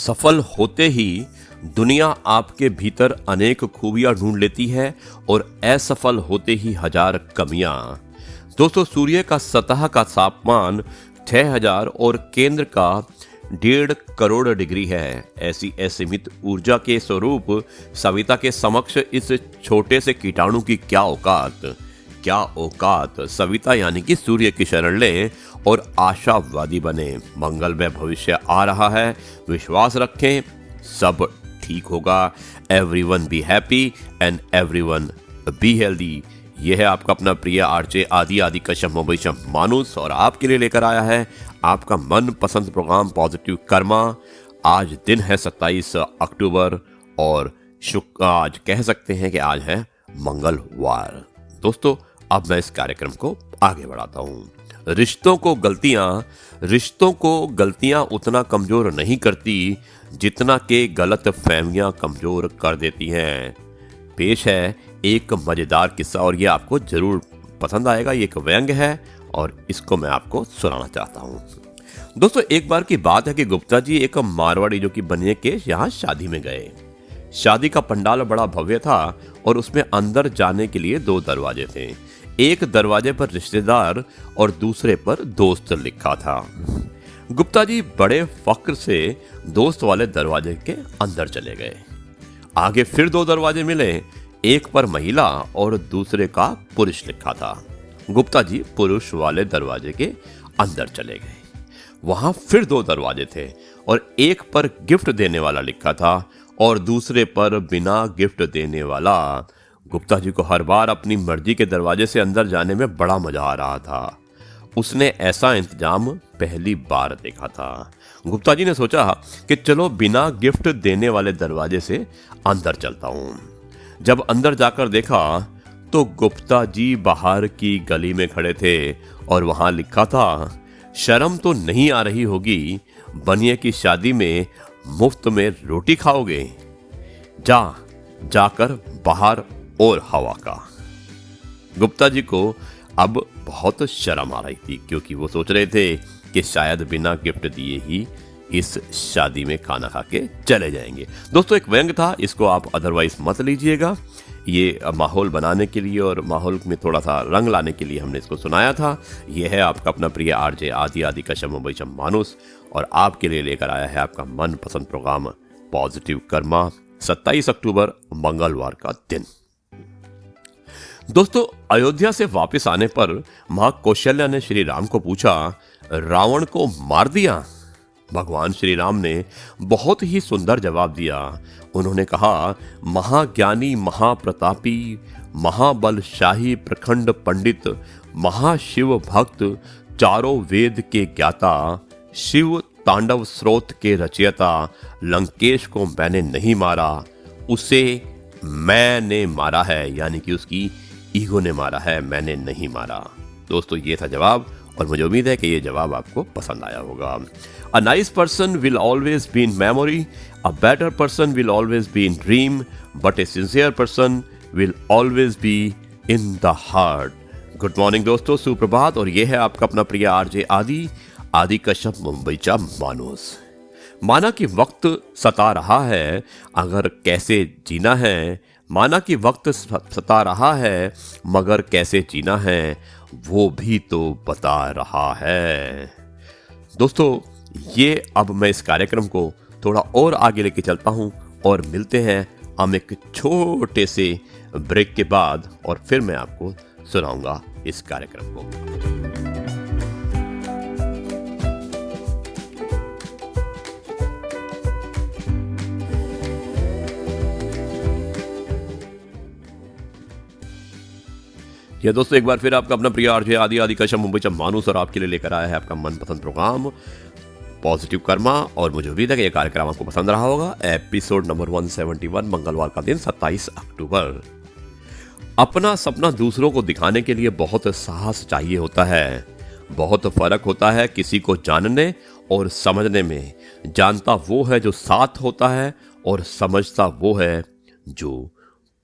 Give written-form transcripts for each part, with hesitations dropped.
सफल होते ही दुनिया आपके भीतर अनेक खूबियां ढूंढ लेती है और असफल होते ही हजार कमियां। दोस्तों, सूर्य का सतह का तापमान 6000 और केंद्र का 1.5 करोड़ डिग्री है। ऐसी असीमित ऊर्जा के स्वरूप सविता के समक्ष इस छोटे से कीटाणु की क्या औकात। सविता यानी कि सूर्य की शरण लें और आशावादी बने। मंगलमय भविष्य आ रहा है, विश्वास रखें, सब ठीक होगा। Everyone be happy and everyone be healthy. यह है आपका अपना प्रिय आरजे आदि कश्यप मुंबई से मानुस और आपके लिए लेकर आया है आपका मनपसंद प्रोग्राम पॉजिटिव कर्मा। आज दिन है 27 अक्टूबर और आज कह सकते हैं कि आज है मंगलवार। दोस्तों, अब मैं इस कार्यक्रम को आगे बढ़ाता हूं। रिश्तों को गलतियां उतना कमजोर नहीं करती जितना कि गलत फहमियां कमजोर कर देती हैं। पेश है एक मजेदार किस्सा और यह आपको जरूर पसंद आएगा। ये एक व्यंग्य है और इसको मैं आपको सुनाना चाहता हूं। दोस्तों, एक बार की बात है कि गुप्ता जी एक मारवाड़ी जो कि बनिए के यहाँ शादी में गए। शादी का पंडाल बड़ा भव्य था और उसमें अंदर जाने के लिए 2 दरवाजे थे। एक दरवाजे पर रिश्तेदार और दूसरे पर दोस्त लिखा था। गुप्ता जी बड़े फक्र से दोस्त वाले दरवाजे के अंदर चले गए। आगे फिर 2 दरवाजे मिले, एक पर महिला और दूसरे का पुरुष लिखा था। गुप्ता जी पुरुष वाले दरवाजे के अंदर चले गए। वहां फिर 2 दरवाजे थे और एक पर गिफ्ट देने वाला लिखा था और दूसरे पर बिना गिफ्ट देने वाला। गुप्ता जी को हर बार अपनी मर्जी के दरवाजे से अंदर जाने में बड़ा मजा आ रहा था। उसने ऐसा इंतजाम पहली बार देखा था। गुप्ता जी ने सोचा कि चलो बिना गिफ्ट देने वाले दरवाजे से अंदर चलता हूं। जब अंदर जाकर देखा तो गुप्ता जी बाहर की गली में खड़े थे और वहां लिखा था, शर्म तो नहीं आ रही होगी, बनिए की शादी में मुफ्त में रोटी खाओगे, जाकर बाहर और हवा का। गुप्ता जी को अब बहुत शर्म आ रही थी क्योंकि वो सोच रहे थे कि शायद बिना गिफ्ट दिए ही इस शादी में खाना खा के चले जाएंगे। दोस्तों, एक व्यंग था, इसको आप अदरवाइज मत लीजिएगा। ये माहौल बनाने के लिए और माहौल में थोड़ा सा रंग लाने के लिए हमने इसको सुनाया था। यह है आपका अपना प्रिय आरजे आदि कश्यप मुंबई से मानुस और आपके लिए लेकर आया है आपका मनपसंद प्रोग्राम पॉजिटिव कर्मा। 27 अक्टूबर मंगलवार का दिन। दोस्तों, अयोध्या से वापस आने पर मां कौशल्या ने श्री राम को पूछा, रावण को मार दिया? भगवान श्री राम ने बहुत ही सुंदर जवाब दिया। उन्होंने कहा, महाज्ञानी, महाप्रतापी, महाबलशाही, प्रखंड पंडित, महाशिव भक्त, चारों वेद के ज्ञाता, शिव तांडव स्रोत के रचयिता, लंकेश को मैंने नहीं मारा, उसे मैंने मारा है, यानी कि उसकी ईगो ने मारा है, मैंने नहीं मारा। दोस्तों, ये था जवाब और मुझे उम्मीद है कि ये जवाब आपको पसंद आया होगा। A nice person will always be in memory, a better person will always be in dream, but a sincere person will always be in the heart. Good morning दोस्तों, सुप्रभात। और ये है आपका अपना प्रिय आरजे आदि कश्यप मुंबई चा मानुस। माना कि वक्त सता रहा है, अगर कैसे जीना है, माना कि वक्त सता रहा है मगर कैसे जीना है वो भी तो बता रहा है। दोस्तों, ये अब मैं इस कार्यक्रम को थोड़ा और आगे लेके चलता हूं और मिलते हैं हम एक छोटे से ब्रेक के बाद और फिर मैं आपको सुनाऊंगा इस कार्यक्रम को। यह दोस्तों, एक बार फिर आपका अपना प्रिय आरजे आदि कश्यप मुंबई से मानुस और आपके लिए लेकर आया है आपका मनपसंद प्रोग्राम पॉजिटिव कर्मा। और मुझे उम्मीद है कि यह कार्यक्रम आपको पसंद रहा होगा। एपिसोड नंबर 171, मंगलवार का दिन 27 अक्टूबर। अपना सपना दूसरों को दिखाने के लिए बहुत साहस चाहिए होता है। बहुत फर्क होता है किसी को जानने और समझने में। जानता वो है जो साथ होता है और समझता वो है जो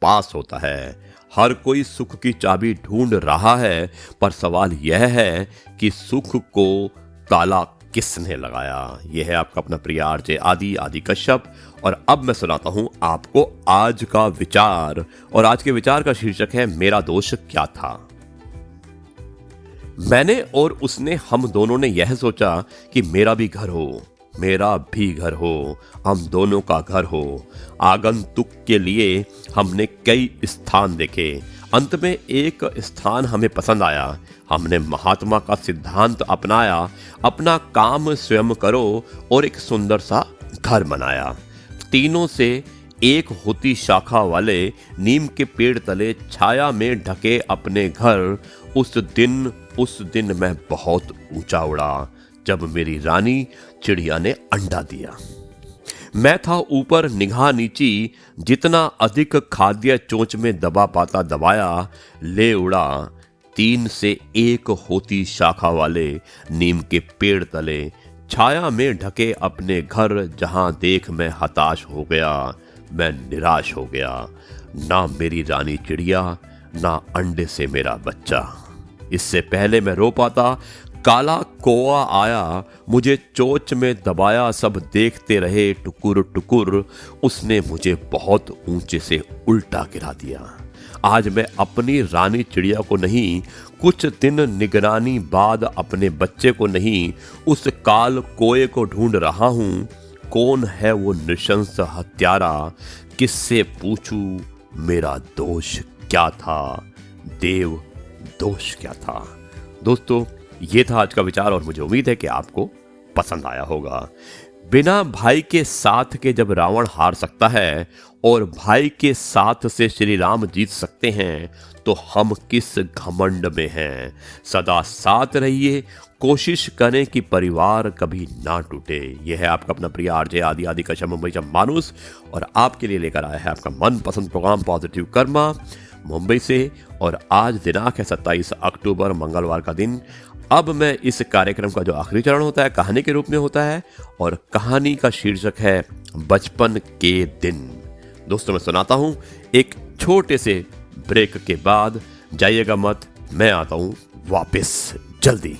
पास होता है। हर कोई सुख की चाबी ढूंढ रहा है, पर सवाल यह है कि सुख को ताला किसने लगाया। यह है आपका अपना प्रिय आरजे आदि कश्यप। और अब मैं सुनाता हूं आपको आज का विचार। और आज के विचार का शीर्षक है मेरा दोष क्या था। मैंने और उसने, हम दोनों ने यह सोचा कि मेरा भी घर हो, मेरा भी घर हो, हम दोनों का घर हो। आगंतुक के लिए हमने कई स्थान देखे। अंत में एक स्थान हमें पसंद आया। हमने महात्मा का सिद्धांत अपनाया, अपना काम स्वयं करो और एक सुंदर सा घर बनाया। तीनों से एक होती शाखा वाले नीम के पेड़ तले छाया में ढके अपने घर। उस दिन मैं बहुत ऊंचा उड़ा जब मेरी रानी चिड़िया ने अंडा दिया। मैं था ऊपर, निगाह नीची, जितना अधिक खाद्य चोंच में दबा पाता दबाया, ले उड़ा। 3 से 1 होती शाखा वाले नीम के पेड़ तले छाया में ढके अपने घर, जहां देख मैं हताश हो गया, मैं निराश हो गया। ना मेरी रानी चिड़िया, ना अंडे से मेरा बच्चा। इससे पहले मैं रो पाता, काला कौआ आया, मुझे चोंच में दबाया, सब देखते रहे टुकुर टुकुर। उसने मुझे बहुत ऊंचे से उल्टा गिरा दिया। आज मैं अपनी रानी चिड़िया को नहीं, कुछ दिन निगरानी बाद अपने बच्चे को नहीं, उस काल कोए को ढूंढ रहा हूं। कौन है वो नृशंस हत्यारा, किससे पूछूं मेरा दोष क्या था, देव दोष क्या था। दोस्तों, ये था आज का विचार और मुझे उम्मीद है कि आपको पसंद आया होगा। बिना भाई के साथ के जब रावण हार सकता है और भाई के साथ से श्री राम जीत सकते हैं, तो हम किस घमंड में हैं। सदा साथ रहिए, कोशिश करें कि परिवार कभी ना टूटे। यह है आपका अपना प्रिय आरजे आदि कश्यप, मुंबई का मानुस। और आपके लिए लेकर आया है आपका मनपसंद प्रोग्राम पॉजिटिव कर्मा, मुंबई से। और आज दिनांक है 27 अक्टूबर, मंगलवार का दिन। अब मैं इस कार्यक्रम का जो आखिरी चरण होता है कहानी के रूप में होता है, और कहानी का शीर्षक है बचपन के दिन। दोस्तों, मैं सुनाता हूं एक छोटे से ब्रेक के बाद। जाइएगा मत, मैं आता हूं वापस जल्दी।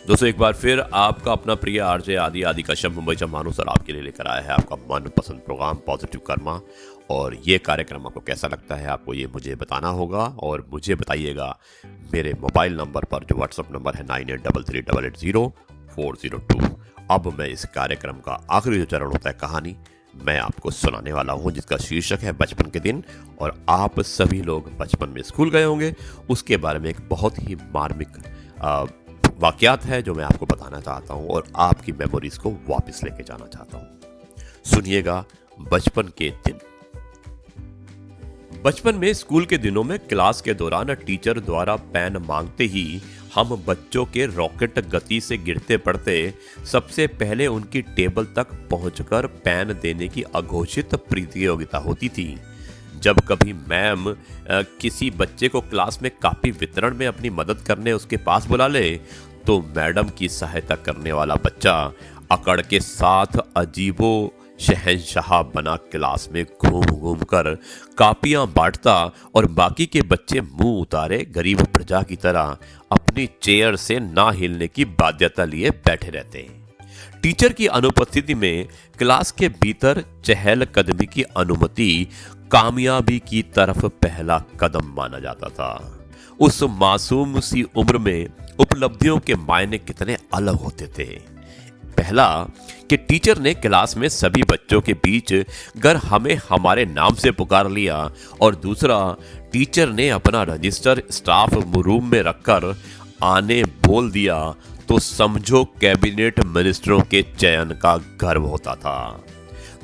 दोस्तों, एक बार फिर आपका अपना प्रिय आरजे आदि कश्यप, मुंबई का मानू सर आपके लिए लेकर आया है आपका मनपसंद प्रोग्राम पॉजिटिव कर्मा। और ये कार्यक्रम आपको कैसा लगता है, आपको ये मुझे बताना होगा। और मुझे बताइएगा मेरे मोबाइल नंबर पर, जो व्हाट्सएप नंबर है 9833880402। अब मैं इस कार्यक्रम का आखिरी जो चरण होता है कहानी, मैं आपको सुनाने वाला हूँ, जिसका शीर्षक है बचपन के दिन। और आप सभी लोग बचपन में स्कूल गए होंगे, उसके बारे में एक बहुत ही मार्मिक वाकयात है जो मैं आपको बताना चाहता हूं और आपकी मेमोरीज को वापस लेके जाना चाहता हूं। सुनिएगा बचपन के दिन। बचपन में स्कूल के दिनों में क्लास के दौरान टीचर द्वारा पेन मांगते ही हम बच्चों के रॉकेट गति से गिरते पड़ते सबसे पहले उनकी टेबल तक पहुंचकर पेन देने की अघोषित प्रतियोगिता होती थी। जब कभी मैम किसी बच्चे को क्लास में कापी वितरण में अपनी मदद करने उसके पास बुला ले, तो मैडम की सहायता करने वाला बच्चा अकड़ के साथ अजीबो शहंशाह बना क्लास में घूम घूम कर कापियां बांटता और बाकी के बच्चे मुंह उतारे गरीब प्रजा की तरह अपनी चेयर से ना हिलने की बाध्यता लिए बैठे रहते। टीचर की अनुपस्थिति में क्लास के भीतर चहल कदमी की अनुमति कामयाबी की तरफ पहला कदम माना जाता था। उस मासूम सी उम्र में उपलब्धियों के मायने कितने अलग होते थे। पहला कि टीचर ने क्लास में सभी बच्चों के बीच अगर हमें हमारे नाम से पुकार लिया, और दूसरा टीचर ने अपना रजिस्टर स्टाफ रूम में रखकर आने बोल दिया, तो समझो कैबिनेट मिनिस्टरों के चयन का गर्व होता था।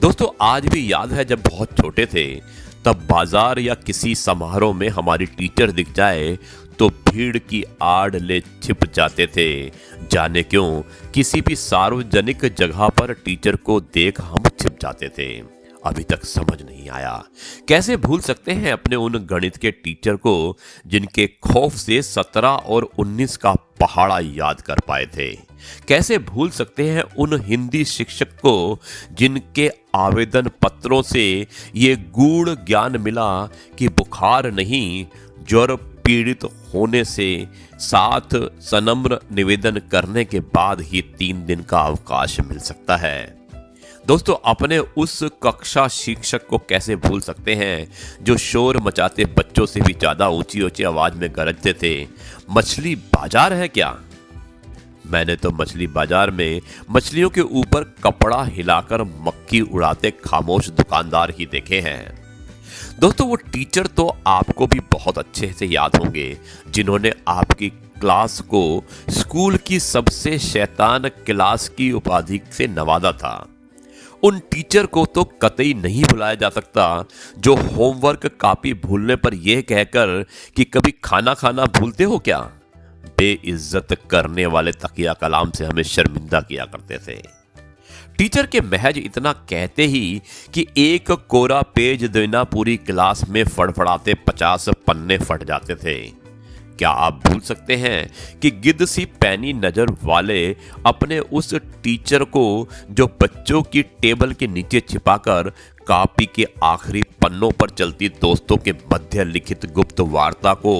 दोस्तों, आज भी याद है जब बहुत छोटे थे, तब बाजार या किसी समारोह में हमारी टीचर दिख जाए तो भीड़ की आड़ ले छिप जाते थे। जाने क्यों किसी भी सार्वजनिक जगह पर टीचर को देख हम छिप जाते थे। अभी तक समझ नहीं आया कैसे भूल सकते हैं अपने उन गणित के टीचर को जिनके खौफ से 17 और 19 का पहाड़ा याद कर पाए थे। कैसे भूल सकते हैं उन हिंदी शिक्षक को जिनके आवेदन पत्रों से ये गूढ़ ज्ञान मिला कि बुखार नहीं, ज्वर पीड़ित होने से साथ सनम्र निवेदन करने के बाद ही 3 दिन का अवकाश मिल सकता है। दोस्तों, अपने उस कक्षा शिक्षक को कैसे भूल सकते हैं जो शोर मचाते बच्चों से भी ज्यादा ऊंची ऊंची आवाज में गरजते थे, मछली बाजार है क्या? मैंने तो मछली बाजार में मछलियों के ऊपर कपड़ा हिलाकर मक्खी उड़ाते खामोश दुकानदार ही देखे हैं। दोस्तों, वो टीचर तो आपको भी बहुत अच्छे से याद होंगे जिन्होंने आपकी क्लास को स्कूल की सबसे शैतान क्लास की उपाधि से नवाजा था। उन टीचर को तो कतई नहीं भुलाया जा सकता जो होमवर्क कॉपी भूलने पर यह कहकर कि कभी खाना खाना भूलते हो क्या, बेइज्जत करने वाले तकिया कलाम से हमें शर्मिंदा किया करते थे। टीचर के महज इतना कहते ही कि एक कोरा पेज देना पूरी क्लास में फड़फड़ाते 50 पन्ने फट जाते थे। क्या आप भूल सकते हैं कि गिद्ध सी पैनी नजर वाले अपने उस टीचर को जो बच्चों की टेबल के नीचे छिपाकर कॉपी के आखिरी पन्नों पर चलती दोस्तों के मध्य लिखित गुप्त वार्ता को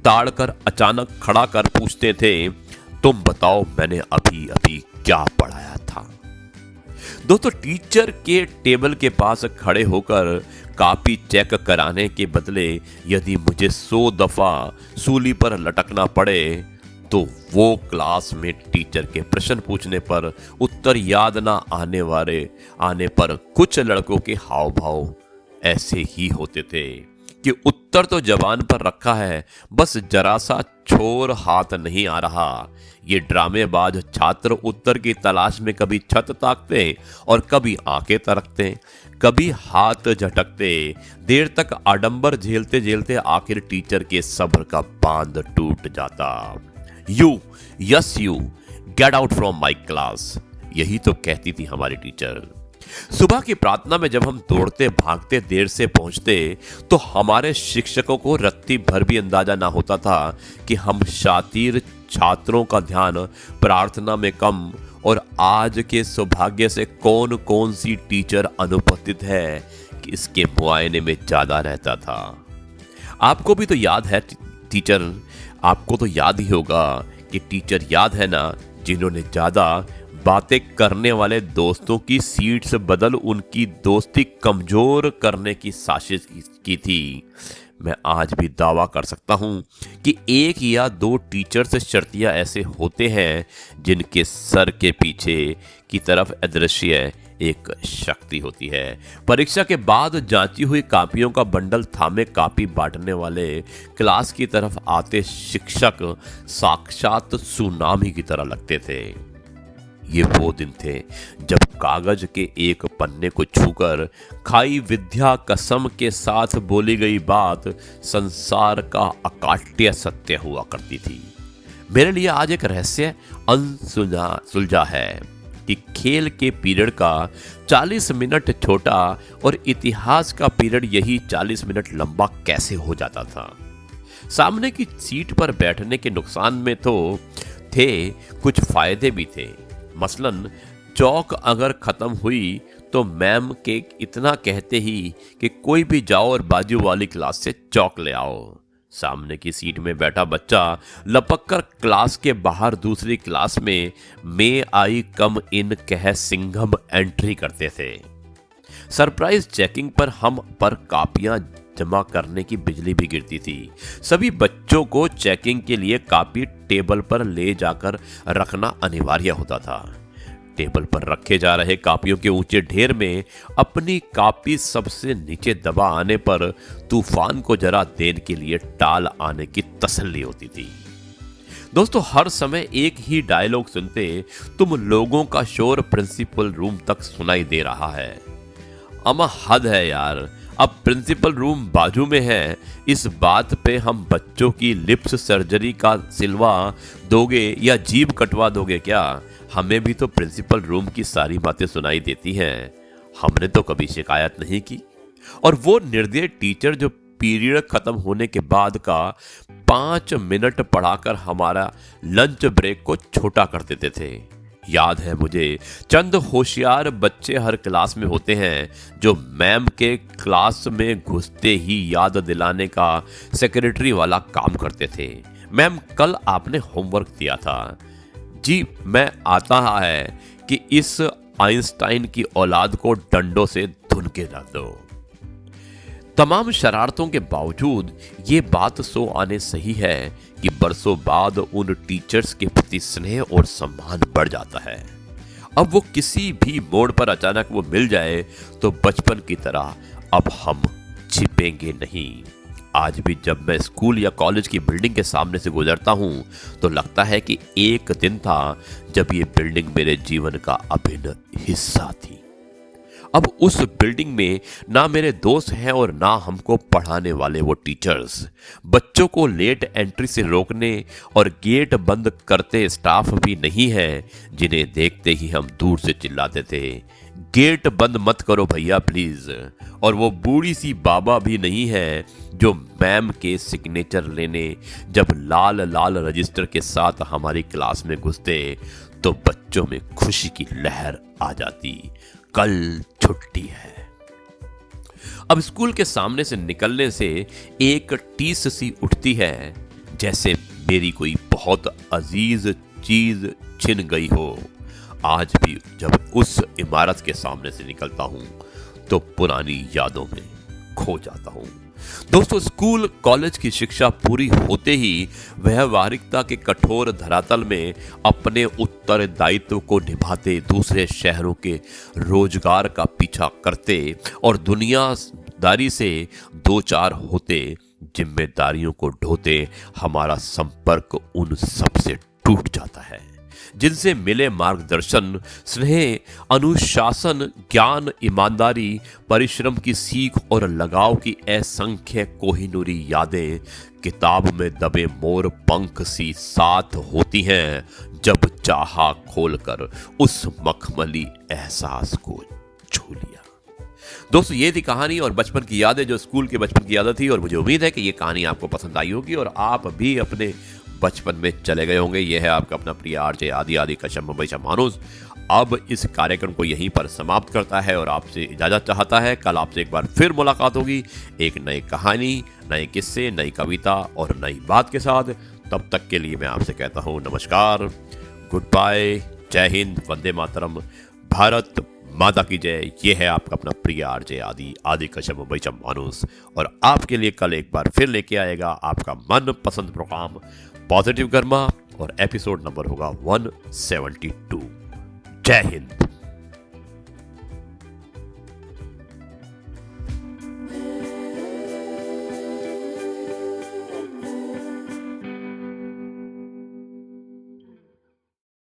ताड़कर अचानक खड़ा कर पूछते थे, तुम बताओ मैंने अभी अभी क्या पढ़ाया था? दोस्तों, टीचर के टेबल के पास खड़े होकर कॉपी चेक कराने के बदले यदि मुझे 100 दफा सूली पर लटकना पड़े तो वो क्लास में टीचर के प्रश्न पूछने पर उत्तर याद ना आने पर कुछ लड़कों के हाव भाव ऐसे ही होते थे कि उत्तर तो जबान पर रखा है, बस जरा सा छोर हाथ नहीं आ रहा। ये ड्रामेबाज छात्र उत्तर की तलाश में कभी छत ताकते और कभी आंखें तरकते, कभी हाथ झटकते, देर तक आडंबर झेलते झेलते आखिर टीचर के सब्र का बांध टूट जाता। You, yes you, get out from my class, यही तो कहती थी हमारी टीचर। सुबह की प्रार्थना में जब हम दौड़ते भागते देर से पहुंचते तो हमारे शिक्षकों को रत्ती भर भी अंदाजा ना होता था कि हम शातिर छात्रों का ध्यान प्रार्थना में कम और आज के सौभाग्य से कौन कौन सी टीचर अनुपस्थित है कि इसके मुआयने में ज्यादा रहता था। आपको भी तो याद है टीचर, आपको तो याद ही होगा कि टीचर याद है ना जिन्होंने ज्यादा बातें करने वाले दोस्तों की सीट्स बदल उनकी दोस्ती कमजोर करने की साजिश की थी। मैं आज भी दावा कर सकता हूं कि 1 या 2 टीचर्स शर्तिया ऐसे होते हैं जिनके सर के पीछे की तरफ अदृश्य एक शक्ति होती है। परीक्षा के बाद जांची हुई कापियों का बंडल थामे कापी बांटने वाले क्लास की तरफ आते शिक्षक साक्षात सुनामी की तरह लगते थे। ये वो दिन थे जब कागज के एक पन्ने को छूकर खाई विद्या कसम के साथ बोली गई बात संसार का अकाट्य सत्य हुआ करती थी। मेरे लिए आज एक रहस्य सुलझा है कि खेल के पीरियड का 40 मिनट छोटा और इतिहास का पीरियड यही 40 मिनट लंबा कैसे हो जाता था। सामने की सीट पर बैठने के नुकसान में तो थे, कुछ फायदे भी थे। मसलन चौक अगर खत्म हुई तो मैम के इतना कहते ही कि कोई भी जाओ और बाजू वाली क्लास से चौक ले आओ। सामने की सीट में बैठा बच्चा लपककर क्लास के बाहर दूसरी क्लास में मे आई कम इन कह सिंघम एंट्री करते थे। सरप्राइज चेकिंग पर हम पर कापियां जमा करने की बिजली भी गिरती थी। सभी बच्चों को चेकिंग के लिए कापी टेबल पर ले जाकर रखना अनिवार्य होता था। टेबल पर रखे जा रहे कापियों के ऊंचे ढेर में अपनी कापी सबसे नीचे दबा आने पर तूफान को जरा देर के लिए टाल आने की तसल्ली होती थी। दोस्तों, हर समय एक ही डायलॉग सुनते, तुम लोगों का शोर प्रिंसिपल रूम तक सुनाई दे रहा है। अमा हद है यार, अब प्रिंसिपल रूम बाजू में है, इस बात पे हम बच्चों की लिप्स सर्जरी का सिलवा दोगे या जीभ कटवा दोगे क्या? हमें भी तो प्रिंसिपल रूम की सारी बातें सुनाई देती हैं। हमने तो कभी शिकायत नहीं की। और वो निर्दयी टीचर जो पीरियड खत्म होने के बाद का 5 मिनट पढ़ाकर हमारा लंच ब्रेक को छोटा कर देते थे। याद है मुझे, चंद होशियार बच्चे हर क्लास में होते हैं जो मैम के क्लास में घुसते ही याद दिलाने का सेक्रेटरी वाला काम करते थे। मैम, कल आपने होमवर्क दिया था। जी, मैं आता है कि इस आइंस्टाइन की औलाद को डंडों से धुन के रख दो। तमाम शरारतों के बावजूद ये बात सो आने सही है कि बरसों बाद उन टीचर्स के प्रति स्नेह और सम्मान बढ़ जाता है। अब वो किसी भी मोड़ पर अचानक वो मिल जाए तो बचपन की तरह अब हम छिपेंगे नहीं। आज भी जब मैं स्कूल या कॉलेज की बिल्डिंग के सामने से गुजरता हूं तो लगता है कि एक दिन था जब ये बिल्डिंग मेरे जीवन का अभिन्न हिस्सा थी। अब उस बिल्डिंग में ना मेरे दोस्त हैं और ना हमको पढ़ाने वाले वो टीचर्स। बच्चों को लेट एंट्री से रोकने और गेट बंद करते स्टाफ भी नहीं है जिन्हें देखते ही हम दूर से चिल्लाते थे, गेट बंद मत करो भैया प्लीज। और वो बूढ़ी सी बाबा भी नहीं है जो मैम के सिग्नेचर लेने जब लाल लाल रजिस्टर के साथ हमारी क्लास में घुसते तो बच्चों में खुशी की लहर आ जाती, कल छुट्टी है। अब स्कूल के सामने से निकलने से एक टीस सी उठती है जैसे मेरी कोई बहुत अजीज चीज छिन गई हो। आज भी जब उस इमारत के सामने से निकलता हूं तो पुरानी यादों में खो जाता हूं। दोस्तों, स्कूल कॉलेज की शिक्षा पूरी होते ही व्यवहारिकता के कठोर धरातल में अपने उत्तरदायित्व को निभाते, दूसरे शहरों के रोजगार का पीछा करते और दुनियादारी से दो चार होते, जिम्मेदारियों को ढोते हमारा संपर्क उन सब से टूट जाता है जिनसे मिले मार्गदर्शन, स्नेह, अनुशासन, ज्ञान, ईमानदारी, परिश्रम की सीख और लगाव की असंख्य कोहिनूरी यादें किताब में दबे मोर पंख सी साथ होती हैं जब चाहा खोलकर उस मखमली एहसास को छू लिया। दोस्तों, ये थी कहानी और बचपन की यादें जो स्कूल के बचपन की यादें थी और मुझे उम्मीद है कि ये कहानी आपको पसंद आई होगी और आप भी अपने बचपन में चले गए होंगे। यह है आपका अपना प्रिय आरजे आदि कश्यप मुंबई से मानुस। अब इस कार्यक्रम को यहीं पर समाप्त करता है और आपसे इजाजत चाहता है। कल आपसे एक बार फिर मुलाकात होगी एक नई कहानी, नए किस्से, नई कविता और नई बात के साथ। तब तक के लिए मैं आपसे कहता हूँ नमस्कार, गुड बाय, जय हिंद, वंदे मातरम, भारत माता की जय। ये है आपका अपना प्रिय आरजे आदि कश्यप मुंबई से मानुस और आपके लिए कल एक बार फिर लेके आएगा आपका मनपसंद प्रोग्राम पॉजिटिव कर्मा और एपिसोड नंबर होगा 172। जय हिंद।